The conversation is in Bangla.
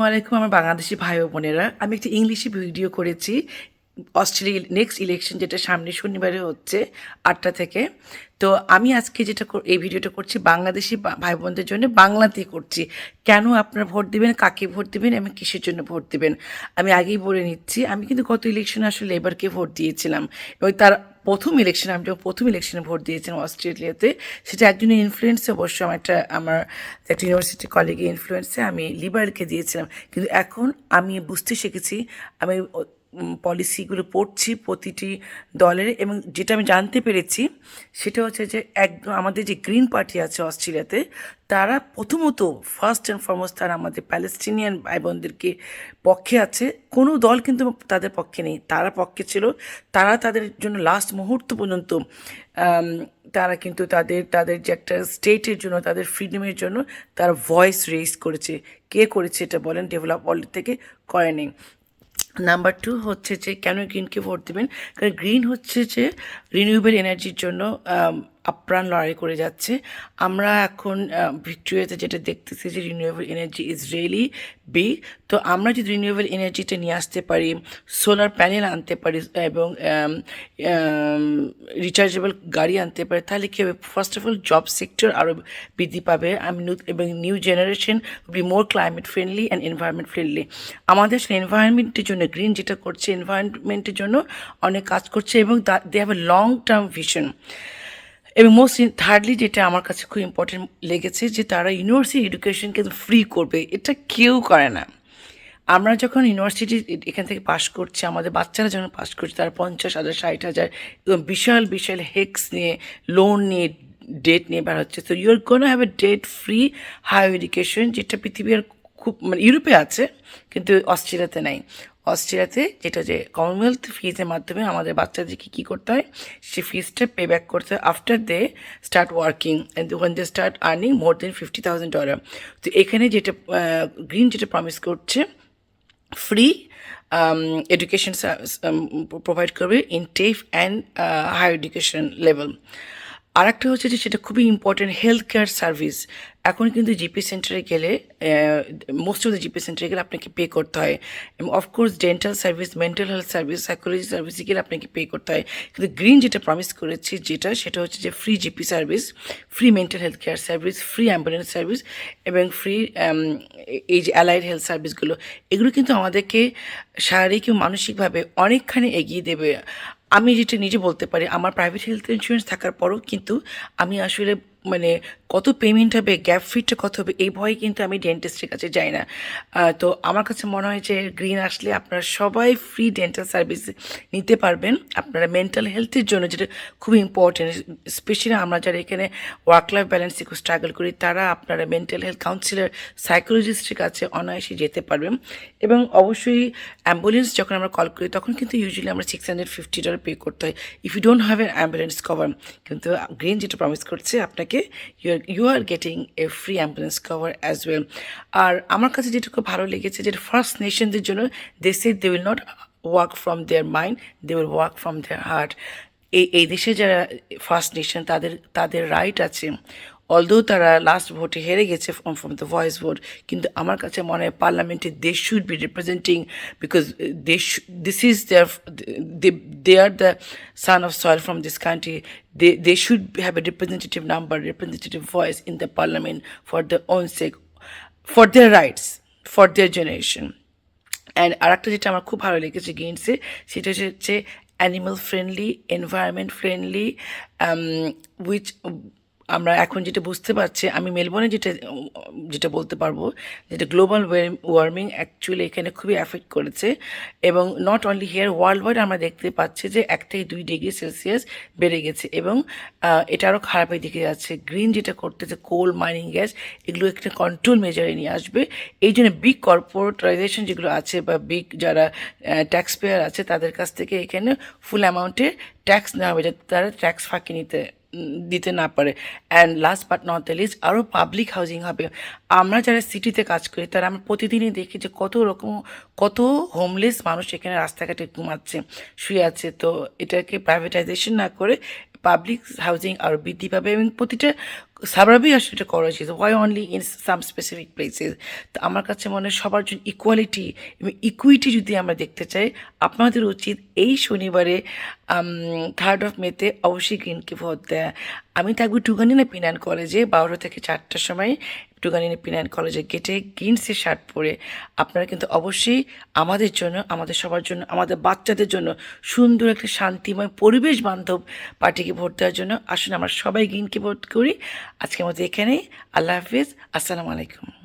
আসসালামাইকুম আমার বাংলাদেশি ভাই ও বোনেরা, আমি একটি ইংলিশে ভিডিও করেছি অস্ট্রেলিয়া নেক্সট ইলেকশন যেটা সামনে শনিবারে হচ্ছে 8টা থেকে। তো আমি আজকে এই ভিডিওটা করছি বাংলাদেশি ভাই বোনদের জন্য, বাংলাতেই করছি। কেন আপনারা ভোট দিবেন, কাকে ভোট দিবেন এবং কিসের জন্য ভোট দিবেন আমি আগেই বলে নিচ্ছি। আমি কিন্তু গত ইলেকশনে আসলে লেবারকে ভোট দিয়েছিলাম, এবং তার আমি যখন প্রথম ইলেকশনে ভোট দিয়েছিলাম অস্ট্রেলিয়াতে, সেটা একজনের ইনফ্লুয়েন্সে, অবশ্য আমার একটা ইউনিভার্সিটি কলেজের ইনফ্লুয়েন্সে আমি লিবারকে দিয়েছিলাম। কিন্তু এখন আমি বুঝতে শিখেছি, আমি পলিসিগুলো পড়ছি প্রতিটি দলের, এবং যেটা আমি জানতে পেরেছি সেটা হচ্ছে যে একদম আমাদের যে গ্রিন পার্টি আছে অস্ট্রেলিয়াতে, তারা প্রথমত ফার্স্ট অ্যান্ড ফরমোস্ট তারা আমাদের প্যালেস্টিনিয়ান ভাই বোনদেরকে পক্ষে আছে। কোনো দল কিন্তু তাদের পক্ষে নেই, তারা পক্ষে ছিল। তারা তাদের জন্য লাস্ট মুহূর্ত পর্যন্ত তারা কিন্তু তাদের তাদের যে একটা স্টেটের জন্য, তাদের ফ্রিডমের জন্য তারা ভয়েস রেজ করেছে। কে করেছে এটা বলেন? ডেভেলপ ওয়ার্ল্ড থেকে করেনি। নাম্বার 2 হচ্ছে যে কেন গ্রিনকে ভোট দেবেন, কারণ গ্রিন হচ্ছে যে রিনিউয়েবল এনার্জির জন্য আপ্রাণ লড়াই করে যাচ্ছে। আমরা এখন ভিক্টোরিয়াতে যেটা দেখতেছি যে renewable energy is really big. তো আমরা যদি রিনিউয়েবল এনার্জিটা নিয়ে আসতে পারি, সোলার প্যানেল আনতে পারি এবং রিচার্জেবল গাড়ি আনতে পারি, তাহলে কী হবে? First of all job sector আরও বৃদ্ধি পাবে। এবং new generation be more climate friendly and environment friendly. আমাদের আসলে এনভায়রনমেন্টের জন্য গ্রিন যেটা করছে, এনভায়রনমেন্টের জন্য অনেক কাজ করছে, এবং they have a long term vision. এবং থার্ডলি যেটা আমার কাছে খুব ইম্পর্টেন্ট লেগেছে, যে তারা ইউনিভার্সিটি এডুকেশন কিন্তু ফ্রি করবে। এটা কেউ করে না। আমরা যখন ইউনিভার্সিটি এখান থেকে পাশ করছি, আমাদের বাচ্চারা যখন পাশ করছে, তারা 50,000 60,000 এবং বিশাল বিশাল হেক্স নিয়ে, লোন নিয়ে, ডেট নিয়ে বের হচ্ছে। তো you're gonna have a debt free higher education, যেটা পৃথিবীর খুব ইউরোপে আছে কিন্তু অস্ট্রেলিয়াতে নাই। অস্ট্রেলিয়াতে যেটা যে কমনওয়েলথ ফিজের মাধ্যমে আমাদের বাচ্চাদেরকে কী করতে হয়, সে ফিজটা পে ব্যাক করতে হয় after they start working and when they start earning more than $50,000। তো এখানে যেটা গ্রিন যেটা প্রমিস করছে, ফ্রি এডুকেশন প্রোভাইড করবে in TAFE and higher education level. আর একটা হচ্ছে যে সেটা খুবই ইম্পর্টেন্ট, হেলথ কেয়ার সার্ভিস। এখন কিন্তু জিপি সেন্টারে গেলে, মোস্ট অফ দ্য জিপি সেন্টারে গেলে আপনাকে পে করতে হয়, এবং of course dental service, mental health service, psychology সার্ভিসে গেলে আপনাকে পে করতে হয়। কিন্তু গ্রিন যেটা প্রমিস করেছে, সেটা হচ্ছে যে free GP service, free mental health care service, free ambulance service, এবং ফ্রি এই যে অ্যালাইড হেলথ সার্ভিসগুলো, এগুলো কিন্তু আমাদেরকে শারীরিক এবং মানসিকভাবে অনেকখানি এগিয়ে দেবে। আমি যেটা নিজে বলতে পারি, আমার প্রাইভেট হেলথ ইন্স্যুরেন্স থাকার পরও কিন্তু আমি আসলে কত পেমেন্ট হবে, গ্যাপ ফিটটা কত হবে, এই ভয়ে কিন্তু আমি ডেন্টিস্টের কাছে যাই না। তো আমার কাছে মনে হয় যে গ্রিন আসলে আপনারা সবাই ফ্রি ডেন্টাল সার্ভিস নিতে পারবেন আপনারা মেন্টাল হেলথের জন্য, যেটা খুব ইম্পর্টেন্ট। স্পেশালি আমরা যারা এখানে ওয়ার্ক লাইফ ব্যালেন্সে খুব স্ট্রাগল করি, তারা আপনারা মেন্টাল হেলথ কাউন্সিলর, সাইকোলজিস্টের কাছে অনায়াসে যেতে পারবেন। এবং অবশ্যই অ্যাম্বুলেন্স যখন আমরা কল করি, তখন কিন্তু ইউজুয়ালি আমরা $650 পে করতে হয় if you don't have an ambulance cover. কিন্তু গ্রিন যেটা প্রমিস করছে, আপনাকে you are getting a free ambulance cover as well. আর আমার কাছে যেটা খুব ভালো লেগেছে, যেটা ফার্স্ট নেশনদের জন্য, they say they will not work from their mind, they will work from their heart. এই দেশে যারা ফার্স্ট নেশন, তাদের রাইট আছে। অলদো তারা লাস্ট ভোটে হেরে গেছে ফ্রম দ্য ভয়েস ভোট, কিন্তু আমার কাছে মনে হয় পার্লামেন্টে they should be representing, because this is there, they are the son of soil from this country. They should have a representative number, representative voice in the parliament for their own sake, for their rights, for their generation. And আর একটা যেটা আমার খুব ভালো লেগেছে গেমসে, সেটা হচ্ছে animal friendly, environment friendly, which আমরা এখন যেটা বুঝতে পারছি, আমি মেলবোর্নে যেটা বলতে পারবো, যেটা গ্লোবাল ওয়ার্মিং অ্যাকচুয়ালি এখানে খুবই অ্যাফেক্ট করেছে। এবং not only here, world wide আমরা দেখতে পাচ্ছি যে 1 থেকে 2 ডিগ্রি সেলসিয়াস বেড়ে গেছে, এবং এটা আরও খারাপের দিকে যাচ্ছে। গ্রিন যেটা করতেছে, কোল মাইনিং গ্যাস, এগুলো একটা কন্ট্রোল মেজারে নিয়ে আসবে। এই জন্য বিগ কর্পোরেটাইজেশন যেগুলো আছে, বা বিগ যারা ট্যাক্স পেয়ার আছে, তাদের কাছ থেকে এখানে ফুল অ্যামাউন্টে ট্যাক্স নেওয়া হবে, যাতে তারা ট্যাক্স ফাঁকি দিতে না পারে। And last but not the least, আরও পাবলিক হাউজিং হবে। আমরা যারা সিটিতে কাজ করি, তারা আমরা প্রতিদিনই দেখি যে কত হোমলেস মানুষ এখানে রাস্তাঘাটে ঘুমাচ্ছে, শুয়ে আছে। তো এটাকে প্রাইভেটাইজেশন না করে পাবলিক হাউজিং আরও বৃদ্ধি পাবে, এবং প্রতিটা সাবরাবি আসলে এটা করা উচিত, why only in some specific places. তো আমার কাছে মনে হয় সবার জন্য ইকুয়ালিটি এবং ইকুইটি যদি আমরা দেখতে চাই, আপনাদের উচিত এই শনিবারে 3rd মেতে অবশ্যই গ্রিনকে ভোট দেয়া। আমি থাকবো টুগানিনা পিনান কলেজে 12টা থেকে 4টার সময়, টুগানিনা পিনান কলেজের গেটে গ্রিনসের শার্ট পরে। আপনারা কিন্তু অবশ্যই আমাদের জন্য, আমাদের সবার জন্য, আমাদের বাচ্চাদের জন্য সুন্দর একটা শান্তিময় পরিবেশ বান্ধব পার্টিকে ভোট দেওয়ার জন্য আসুন আমরা সবাই গ্রিনকে ভোট করি। আজকের মতো এখানেই। আল্লাহ হাফিজ, আসসালামু আলাইকুম।